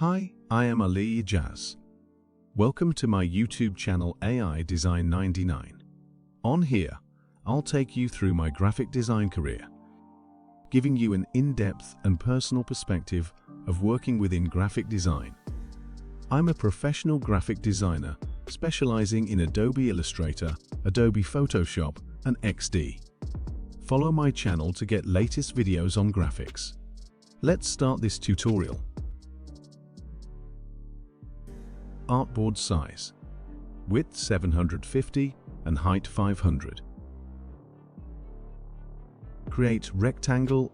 Hi, I am Ijaz. Welcome to my YouTube channel AI Design 99. On here, I'll take you through my graphic design career, giving you an in-depth and personal perspective of working within graphic design. I'm a professional graphic designer specializing in Adobe Illustrator, Adobe Photoshop, and XD. Follow my channel to get latest videos on graphics. Let's start this tutorial. Artboard size: width 750 and height 500. Create rectangle.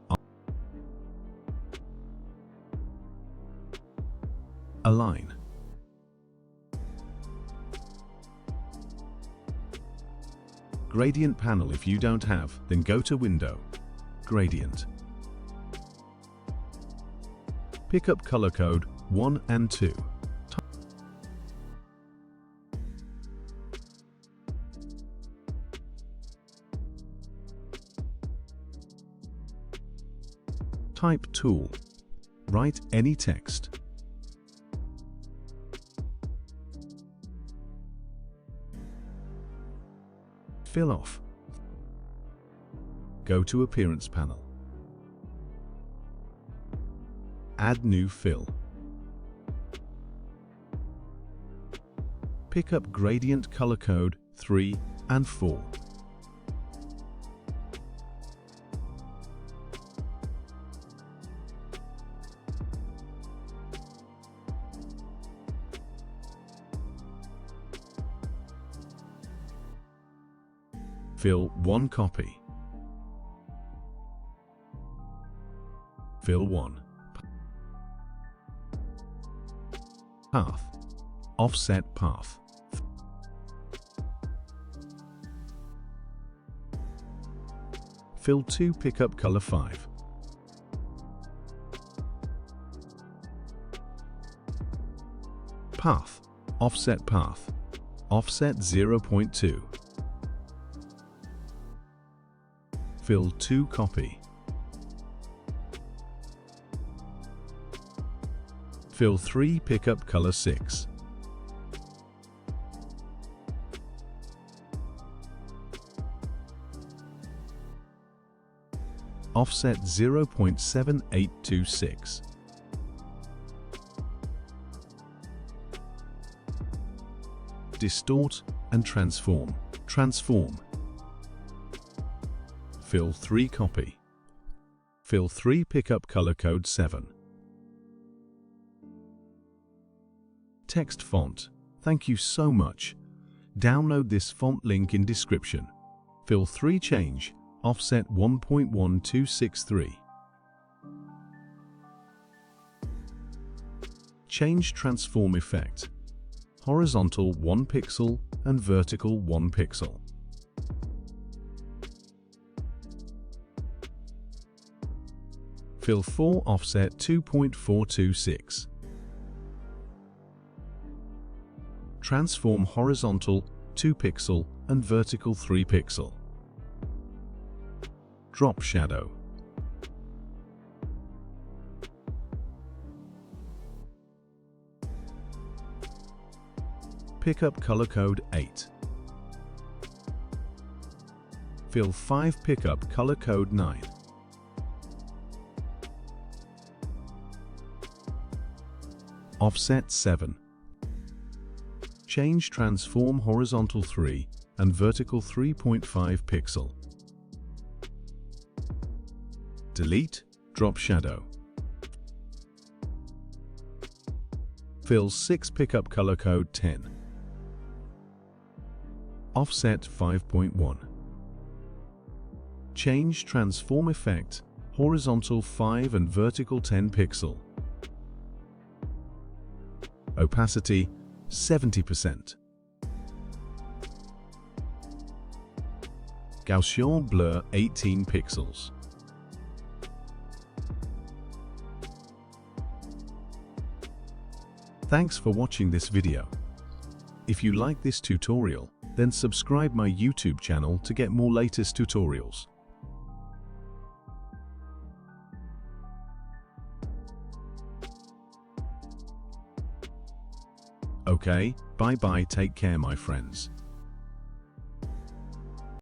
Align. Gradient panel. If you don't have, then go to Window, Gradient. Pick up color code 1 and 2. Type tool. Write any text. Fill off. Go to Appearance panel. Add new fill. Pick up gradient color code 3 and 4. Fill 1 copy. Fill 1. Path. Offset path. Fill 2. Pick up color 5. Path. Offset path. Offset 0.2. Fill 2 copy. Fill 3. Pick up color 6. Offset 0.7826. Distort and transform. Transform. Fill 3 copy. Fill 3. Pick up color code 7. Text font. Thank you so much. Download this font link in description. Fill 3. Change. Offset 1.1263. Change transform effect. Horizontal 1 pixel and vertical 1 pixel. Fill 4. Offset 2.426. Transform horizontal 2 pixel and vertical 3 pixel. Drop shadow. Pick up color code 8. Fill 5. Pick up color code 9. Offset 7. Change transform horizontal 3 and vertical 3.5 pixel. Delete, drop shadow. Fill 6. Pick up color code 10. Offset 5.1. Change transform effect horizontal 5 and vertical 10 pixel. Opacity 70%. Gaussian blur 18 pixels. Thanks for watching this video. If you like this tutorial, then subscribe my YouTube channel to get more latest tutorials. Okay, bye bye, take care my friends.